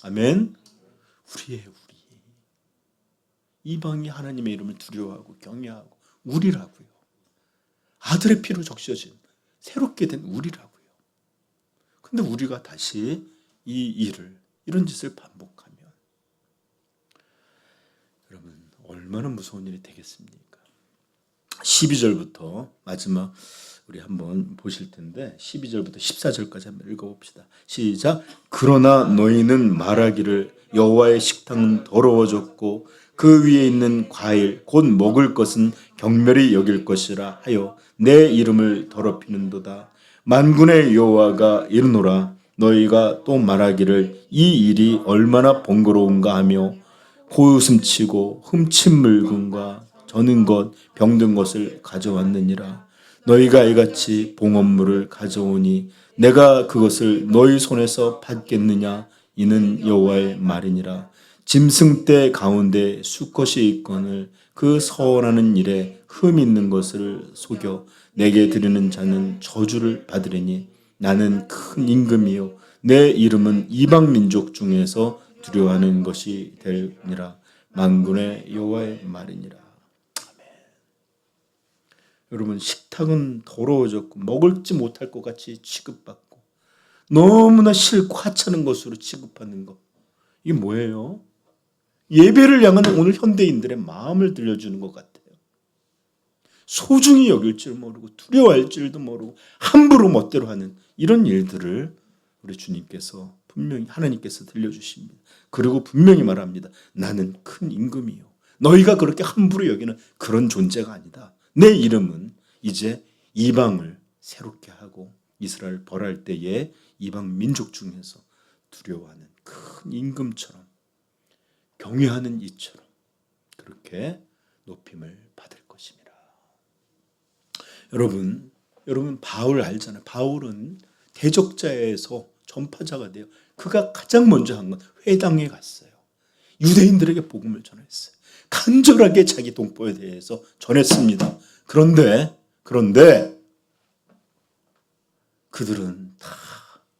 아멘. 우리 이방이 하나님의 이름을 두려워하고 경외하고 우리라고요. 아들의 피로 적셔진 새롭게 된 우리라고요. 근데 우리가 다시 이런 짓을 반복하면 여러분 얼마나 무서운 일이 되겠습니까? 12절부터 마지막 우리 한번 보실 텐데 12절부터 14절까지 한번 읽어봅시다. 시작. 그러나 너희는 말하기를 여호와의 식당은 더러워졌고 그 위에 있는 과일 곧 먹을 것은 경멸히 여길 것이라 하여 내 이름을 더럽히는도다. 만군의 여호와가 이르노라. 너희가 또 말하기를 이 일이 얼마나 번거로운가 하며 고웃음치고 흠친 물건과 저는 것 병든 것을 가져왔느니라. 너희가 이같이 봉헌물을 가져오니 내가 그것을 너희 손에서 받겠느냐. 이는 여호와의 말이니라. 짐승떼 가운데 수컷이 있거늘 그 서원하는 일에 흠 있는 것을 속여 내게 드리는 자는 저주를 받으리니 나는 큰 임금이요 내 이름은 이방 민족 중에서 두려워하는 것이 되니라. 만군의 여호와의 말이니라. 아멘. 여러분 식탁은 더러워졌고 먹을지 못할 것 같이 취급받고 너무나 싫고 하찮은 것으로 취급하는 것. 이게 뭐예요? 예배를 향하는 오늘 현대인들의 마음을 들려주는 것 같아요. 소중히 여길 줄 모르고 두려워할 줄도 모르고 함부로 멋대로 하는 이런 일들을 우리 주님께서 분명히 하나님께서 들려주십니다. 그리고 분명히 말합니다. 나는 큰 임금이요. 너희가 그렇게 함부로 여기는 그런 존재가 아니다. 내 이름은 이제 이방을 새롭게 하고 이스라엘 벌할 때에 이방 민족 중에서 두려워하는 큰 임금처럼 경외하는 이처럼 그렇게 높임을 받을 것입니다. 여러분 바울 알잖아요. 바울은 대적자에서 전파자가 돼요. 그가 가장 먼저 한 건 회당에 갔어요. 유대인들에게 복음을 전했어요. 간절하게 자기 동포에 대해서 전했습니다. 그런데 그들은 다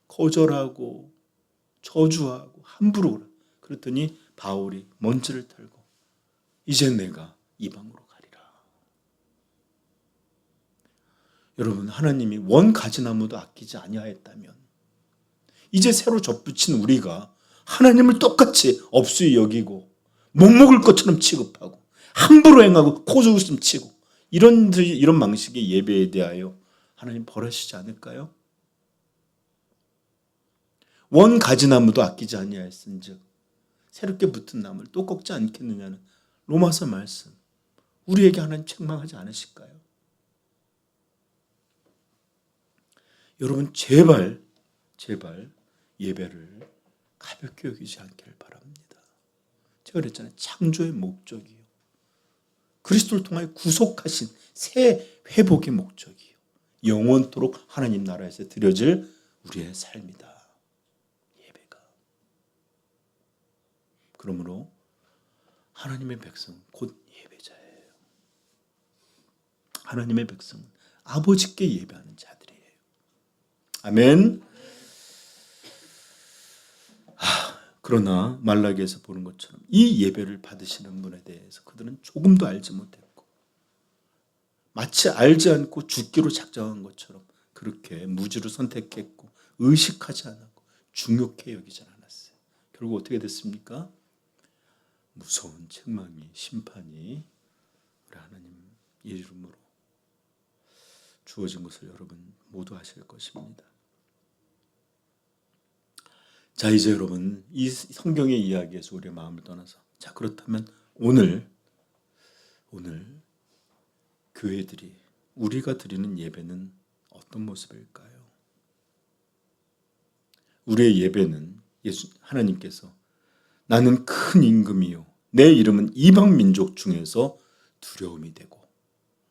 거절하고 저주하고 함부로 그랬더니 바울이 먼지를 털고 이제 내가 이방으로 가리라. 여러분 하나님이 원 가지나무도 아끼지 아니하였다면 이제 새로 접붙인 우리가 하나님을 똑같이 업수히 여기고 못 먹을 것처럼 취급하고 함부로 행하고 코웃음 치고 이런 방식의 예배에 대하여 하나님 벌하시지 않을까요? 원 가지나무도 아끼지 아니하였은즉 새롭게 붙은 나무를 또 꺾지 않겠느냐는 로마서 말씀. 우리에게 하나님 책망하지 않으실까요? 여러분 제발 예배를 가볍게 여기지 않기를 바랍니다. 제가 그랬잖아요. 창조의 목적이요. 그리스도를 통하여 구속하신 새 회복의 목적이요, 영원토록 하나님 나라에서 드려질 우리의 삶이다. 예배가. 그러므로 하나님의 백성 곧 예배자예요. 하나님의 백성은 아버지께 예배하는 자들이에요. 아멘. 그러나 말라기에서 보는 것처럼 이 예배를 받으시는 분에 대해서 그들은 조금도 알지 못했고, 마치 알지 않고 죽기로 작정한 것처럼 그렇게 무지로 선택했고, 의식하지 않았고, 중요케 여기지 않았어요. 결국 어떻게 됐습니까? 무서운 책망이, 심판이 우리 하나님 이름으로 주어진 것을 여러분 모두 아실 것입니다. 자, 이제 여러분 이 성경의 이야기에서 우리의 마음을 떠나서, 자, 그렇다면 오늘 교회들이, 우리가 드리는 예배는 어떤 모습일까요? 우리의 예배는 하나님께서 나는 큰 임금이요, 내 이름은 이방 민족 중에서 두려움이 되고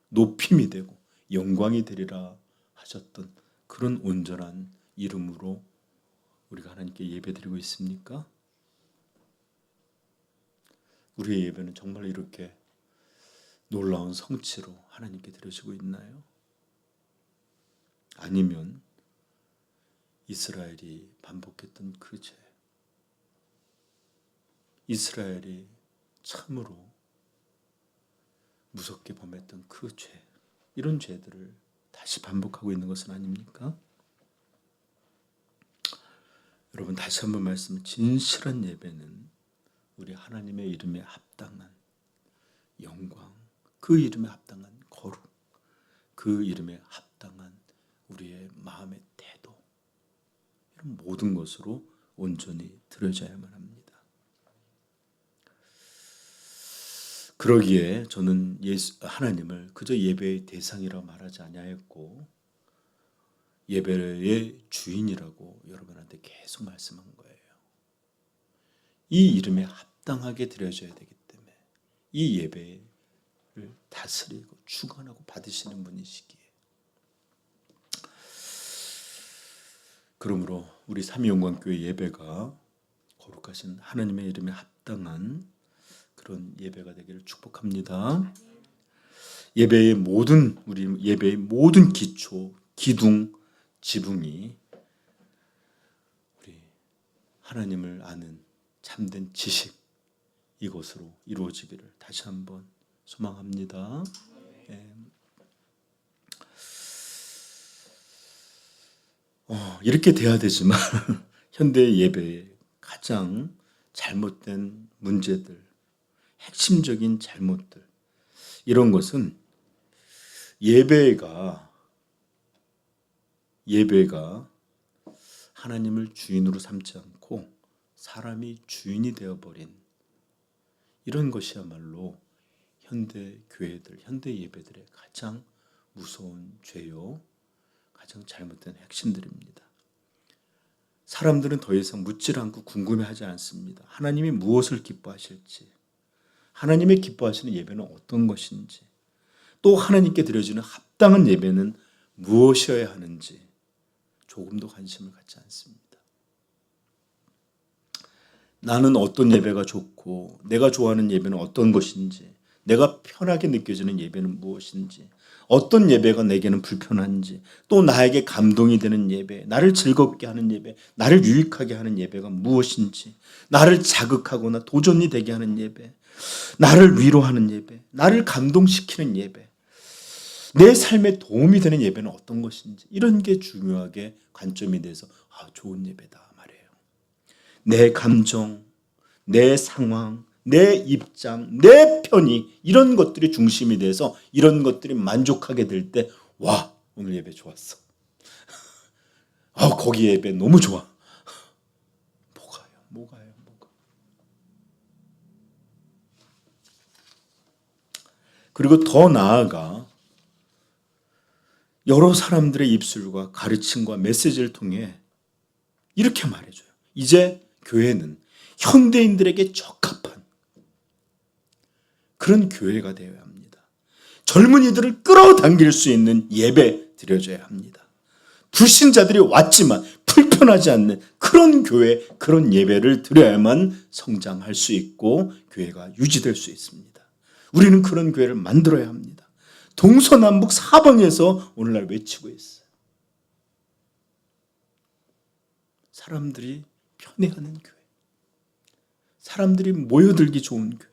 높임이 되고 영광이 되리라 하셨던 그런 온전한 이름으로 우리가 하나님께 예배드리고 있습니까? 우리의 예배는 정말 이렇게 놀라운 성취로 하나님께 드려지고 있나요? 아니면 이스라엘이 반복했던 그 죄, 이스라엘이 참으로 무섭게 범했던 그 죄, 이런 죄들을 다시 반복하고 있는 것은 아닙니까? 여러분, 다시 한번 말씀, 진실한 예배는 우리 하나님의 이름에 합당한 영광, 그 이름에 합당한 거룩, 그 이름에 합당한 우리의 마음의 태도, 이런 모든 것으로 온전히 드려져야만 합니다. 그러기에 저는 하나님을 그저 예배의 대상이라고 말하지 아니하였고 예배의 주인이라고 여러분한테 계속 말씀한 거예요. 이 이름에 합당하게 드려져야 되기 때문에 이 예배를 다스리고 주관하고 받으시는 분이시기에, 그러므로 우리 삼위영광교회 예배가 거룩하신 하나님의 이름에 합당한 그런 예배가 되기를 축복합니다. 예배의 모든 기초, 기둥, 지붕이 우리 하나님을 아는 참된 지식, 이것으로 이루어지기를 다시 한번 소망합니다. 네. 이렇게 돼야 되지만 현대 예배의 가장 잘못된 문제들, 핵심적인 잘못들, 이런 것은 예배가 하나님을 주인으로 삼지 않고 사람이 주인이 되어버린 이런 것이야말로 현대 교회들, 현대 예배들의 가장 무서운 죄요, 가장 잘못된 핵심들입니다. 사람들은 더 이상 묻질 않고 궁금해하지 않습니다. 하나님이 무엇을 기뻐하실지, 하나님의 기뻐하시는 예배는 어떤 것인지, 또 하나님께 드려지는 합당한 예배는 무엇이어야 하는지 조금도 관심을 갖지 않습니다. 나는 어떤 예배가 좋고 내가 좋아하는 예배는 어떤 것인지, 내가 편하게 느껴지는 예배는 무엇인지, 어떤 예배가 내게는 불편한지, 또 나에게 감동이 되는 예배, 나를 즐겁게 하는 예배, 나를 유익하게 하는 예배가 무엇인지, 나를 자극하거나 도전이 되게 하는 예배, 나를 위로하는 예배, 나를 감동시키는 예배, 내 삶에 도움이 되는 예배는 어떤 것인지, 이런 게 중요하게 관점이 돼서 좋은 예배다 말이에요. 내 감정, 내 상황, 내 입장, 내 편의, 이런 것들이 중심이 돼서 이런 것들이 만족하게 될 때, 와, 오늘 예배 좋았어. 거기 예배 너무 좋아. 뭐가요? 그리고 더 나아가 여러 사람들의 입술과 가르침과 메시지를 통해 이렇게 말해줘요. 이제 교회는 현대인들에게 적합한 그런 교회가 되어야 합니다. 젊은이들을 끌어당길 수 있는 예배 드려줘야 합니다. 불신자들이 왔지만 불편하지 않는 그런 교회, 그런 예배를 드려야만 성장할 수 있고 교회가 유지될 수 있습니다. 우리는 그런 교회를 만들어야 합니다. 동서남북 사방에서 오늘날 외치고 있어요. 사람들이 편애하는 교회, 사람들이 모여들기 좋은 교회.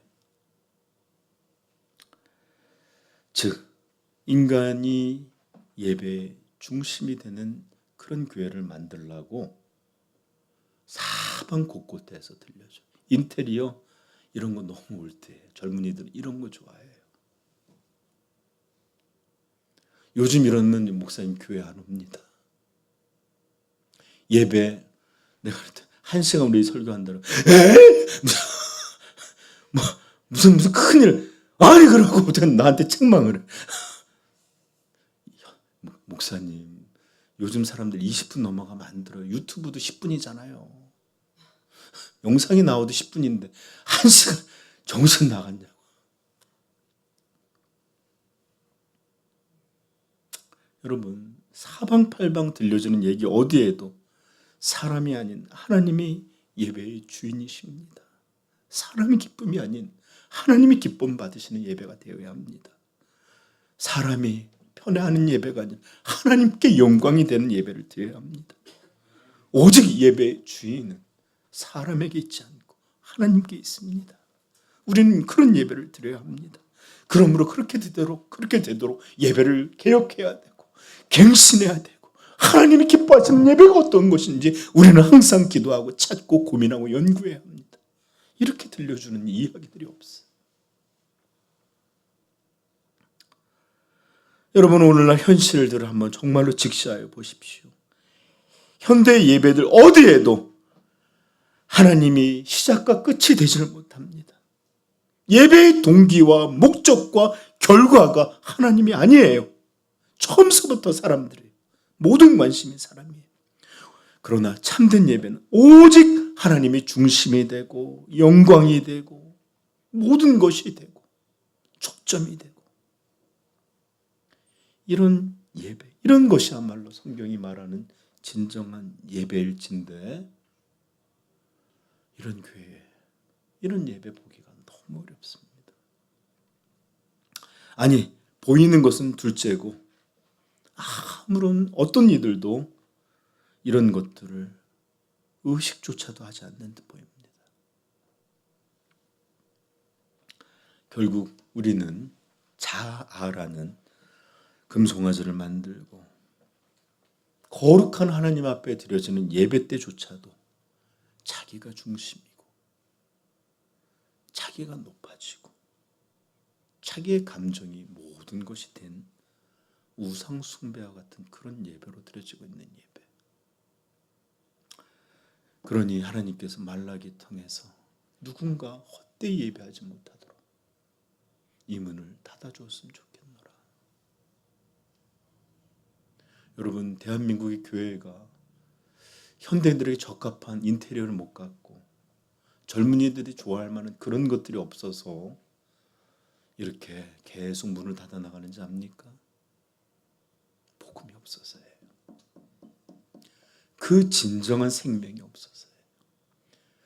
즉 인간이 예배의 중심이 되는 그런 교회를 만들려고 사방 곳곳에서 들려줘. 인테리어 이런 거 너무 올드해요. 젊은이들 이런 거 좋아해요. 요즘 이러면 목사님 교회 안 옵니다. 예배 내가 한 시간 우리 설교한다고 무슨 큰일 아니 그러고 나한테 책망을 해. 목사님 요즘 사람들 20분 넘어가면 안 들어요. 유튜브도 10분이잖아요. 영상이 나와도 10분인데 1시간 정신 나갔냐고. 여러분 사방팔방 들려주는 얘기 어디에도 사람이 아닌 하나님이 예배의 주인이십니다. 사람이 기쁨이 아닌 하나님이 기쁨 받으시는 예배가 되어야 합니다. 사람이 편애하는 예배가 아닌 하나님께 영광이 되는 예배를 드려야 합니다. 오직 예배의 주인은 사람에게 있지 않고 하나님께 있습니다. 우리는 그런 예배를 드려야 합니다. 그러므로 그렇게 되도록 예배를 개혁해야 되고 갱신해야 되고 하나님이 기뻐하시는 예배가 어떤 것인지 우리는 항상 기도하고 찾고 고민하고 연구해야 합니다. 이렇게 들려주는 이야기들이 없어요. 여러분 오늘날 현실들을 한번 정말로 직시하여 보십시오. 현대 예배들 어디에도 하나님이 시작과 끝이 되지를 못합니다. 예배의 동기와 목적과 결과가 하나님이 아니에요. 처음서부터 사람들이 모든 관심이 사람이에요. 그러나 참된 예배는 오직 하나님이 중심이 되고 영광이 되고 모든 것이 되고 초점이 되고 이런 예배, 이런 것이야말로 성경이 말하는 진정한 예배일진데 이런 교회, 이런 예배 보기가 너무 어렵습니다. 아니, 보이는 것은 둘째고 아무런 어떤 이들도 이런 것들을 의식조차도 하지 않는 듯 보입니다. 결국 우리는 자아라는 금송아지를 만들고 거룩한 하나님 앞에 드려지는 예배 때조차도 자기가 중심이고 자기가 높아지고 자기의 감정이 모든 것이 된 우상 숭배와 같은 그런 예배로 드려지고 있는 예배. 그러니 하나님께서 말라기 통해서 누군가 헛되이 예배하지 못하도록 이 문을 닫아주었으면 좋겠노라. 여러분 대한민국의 교회가 현대인들에게 적합한 인테리어를 못 갖고 젊은이들이 좋아할 만한 그런 것들이 없어서 이렇게 계속 문을 닫아 나가는지 압니까? 복음이 없어서예요. 그 진정한 생명이 없어서예요.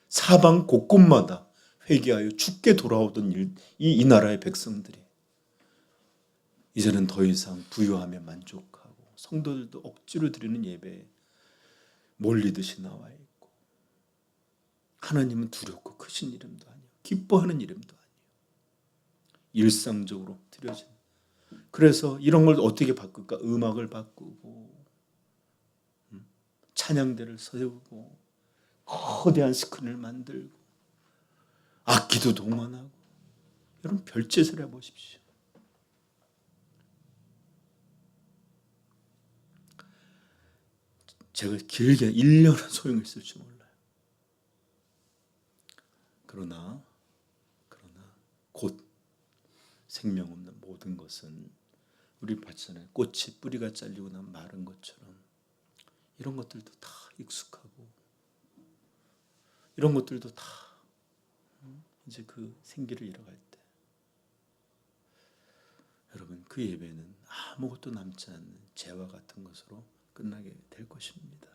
사방 곳곳마다 회개하여 죽게 돌아오던 이 나라의 백성들이 이제는 더 이상 부유함에 만족하고 성도들도 억지로 드리는 예배에 몰리듯이 나와 있고 하나님은 두렵고 크신 이름도 아니에요. 기뻐하는 이름도 아니에요. 일상적으로 드려지는. 그래서 이런 걸 어떻게 바꿀까? 음악을 바꾸고 찬양대를 세우고 거대한 스크린을 만들고 악기도 동원하고 여러분 별짓을 해보십시오. 제가 길게 1년은 소용있을지 몰라요. 그러나 곧 생명 없는 모든 것은 우리 봤잖아요. 꽃이 뿌리가 잘리고 난 마른 것처럼 이런 것들도 다 익숙하고 이런 것들도 다 이제 그 생기를 잃어갈 때 여러분 그 예배는 아무것도 남지 않는 재와 같은 것으로 끝나게 될 것입니다.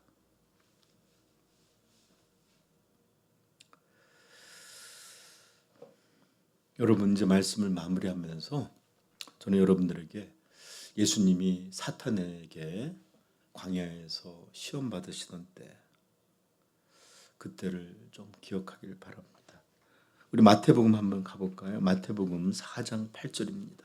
여러분 이제 말씀을 마무리하면서 저는 여러분들에게 예수님이 사탄에게 광야에서 시험 받으시던 때 그때를 좀 기억하길 바랍니다. 우리 마태복음 한번 가볼까요? 마태복음 4장 8절입니다.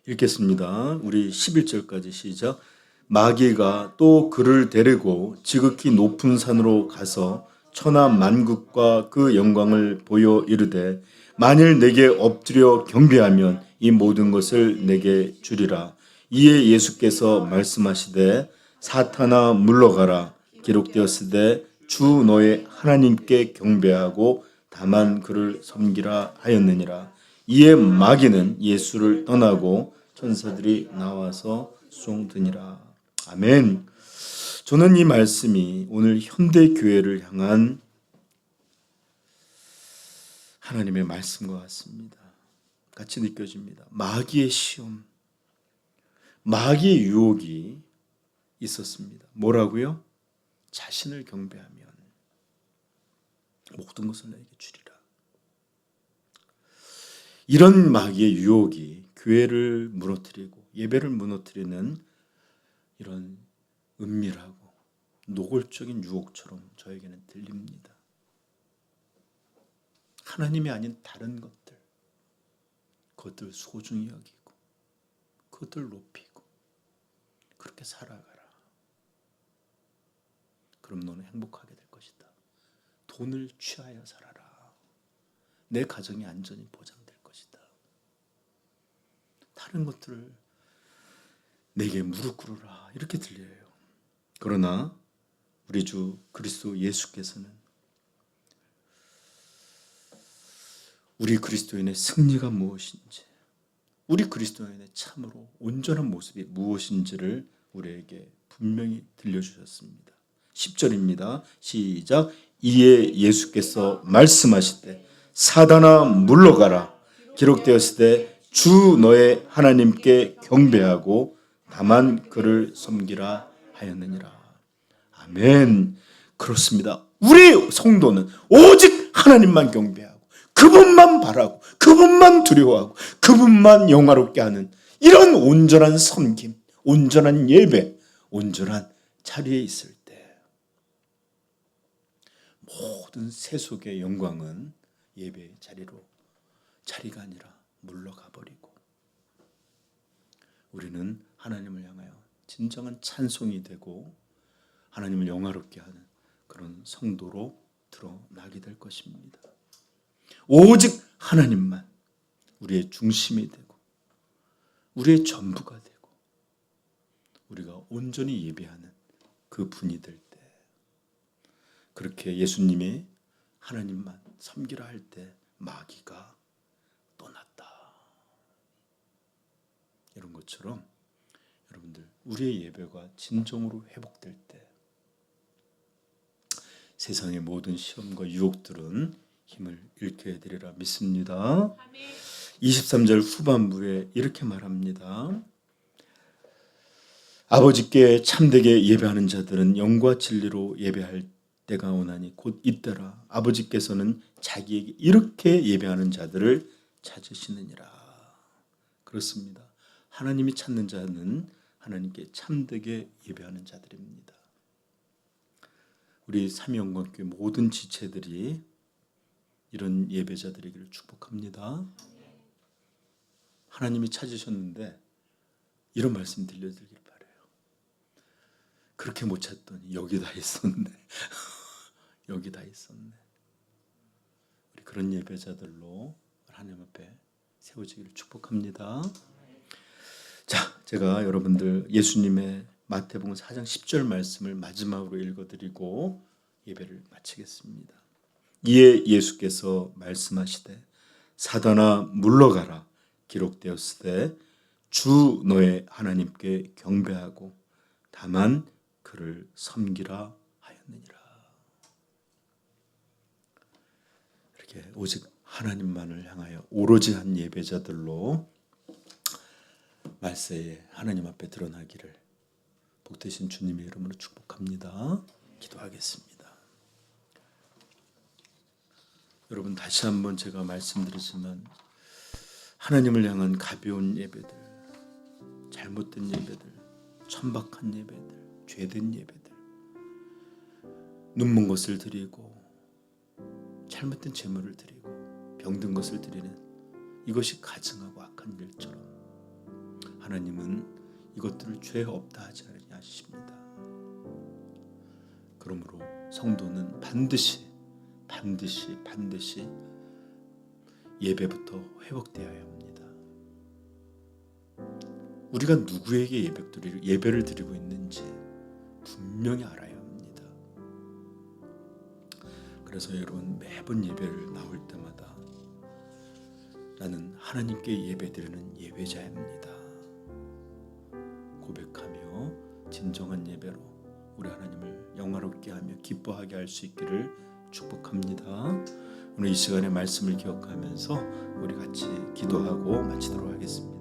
읽겠습니다. 우리 11절까지 시작. 마귀가 또 그를 데리고 지극히 높은 산으로 가서 천하 만국과 그 영광을 보여 이르되 만일 내게 엎드려 경배하면 이 모든 것을 내게 주리라. 이에 예수께서 말씀하시되 사탄아 물러가라. 기록되었으되 주 너의 하나님께 경배하고 다만 그를 섬기라 하였느니라. 이에 마귀는 예수를 떠나고 천사들이 나와서 수종드니라. 아멘. 저는 이 말씀이 오늘 현대 교회를 향한 하나님의 말씀과 같습니다. 같이 느껴집니다. 마귀의 시험, 마귀의 유혹이 있었습니다. 뭐라고요? 자신을 경배하면 모든 것을 내게 주리라. 이런 마귀의 유혹이 교회를 무너뜨리고 예배를 무너뜨리는 이런 은밀하고 노골적인 유혹처럼 저에게는 들립니다. 하나님이 아닌 다른 것들, 그것들 소중히 여기고 그것들 높이고 그렇게 살아가라. 그럼 너는 행복하게 될 것이다. 돈을 취하여 살아라. 내 가정의 안전이 보장될 것이다. 다른 것들을 내게 무릎 꿇으라. 이렇게 들려요. 그러나 우리 주 그리스도 예수께서는 우리 그리스도인의 승리가 무엇인지, 우리 그리스도인의 참으로 온전한 모습이 무엇인지를 우리에게 분명히 들려주셨습니다. 10절입니다. 시작. 이에 예수께서 말씀하시되 사단아 물러가라. 기록되었으되 주 너의 하나님께 경배하고 다만 그를 섬기라 하였느니라. 아멘. 그렇습니다. 우리 성도는 오직 하나님만 경배하고 그분만 바라고 그분만 두려워하고 그분만 영화롭게 하는 이런 온전한 섬김, 온전한 예배, 온전한 자리에 있을 때 모든 세속의 영광은 예배의 자리가 아니라 물러가 버리고 우리는 하나님을 향하여 진정한 찬송이 되고 하나님을 영화롭게 하는 그런 성도로 드러나게 될 것입니다. 오직 하나님만 우리의 중심이 되고 우리의 전부가 되고 우리가 온전히 예배하는 그 분이 될 때, 그렇게 예수님이 하나님만 섬기라 할 때 마귀가 떠났다. 이런 것처럼 여러분들 우리의 예배가 진정으로 회복될 때 세상의 모든 시험과 유혹들은 힘을 잃게 되리라 믿습니다. 23절 후반부에 이렇게 말합니다. 아버지께 참되게 예배하는 자들은 영과 진리로 예배할 때가 오나니 곧 이때라. 아버지께서는 자기에게 이렇게 예배하는 자들을 찾으시느니라. 그렇습니다. 하나님이 찾는 자는 하나님께 참되게 예배하는 자들입니다. 우리 삼위영광교회 모든 지체들이 이런 예배자들에게를 축복합니다. 하나님이 찾으셨는데 이런 말씀 들려드리길 바라요. 그렇게 못 찾더니 여기 다 있었네. 여기 다 있었네. 우리 그런 예배자들로 하나님 앞에 세워지기를 축복합니다. 자, 제가 여러분들 예수님의 마태복음 4장 10절 말씀을 마지막으로 읽어드리고 예배를 마치겠습니다. 이에 예수께서 말씀하시되 사단아 물러가라. 기록되었으되 주 너의 하나님께 경배하고 다만 그를 섬기라 하였느니라. 이렇게 오직 하나님만을 향하여 오로지 한 예배자들로 말세에 하나님 앞에 드러나기를 복되신 주님의 이름으로 축복합니다. 기도하겠습니다. 여러분, 다시 한번 제가 말씀드리지만 하나님을 향한 가벼운 예배들, 잘못된 예배들, 천박한 예배들, 죄된 예배들, 눈먼 것을 드리고 잘못된 제물을 드리고 병든 것을 드리는 이것이 가증하고 악한 일처럼 하나님은 이것들을 죄 없다 하지 않으냐 하십니다. 그러므로 성도는 반드시 예배부터 회복되어야 합니다. 우리가 누구에게 예배를 드리고 있는지 분명히 알아야 합니다. 그래서 여러분, 매번 예배를 나올 때마다 나는 하나님께 예배드리는 예배자입니다 고백하며 진정한 예배로 우리 하나님을 영화롭게 하며 기뻐하게 할 수 있기를 축복합니다. 오늘 이 시간의 말씀을 기억하면서 우리 같이 기도하고 마치도록 하겠습니다.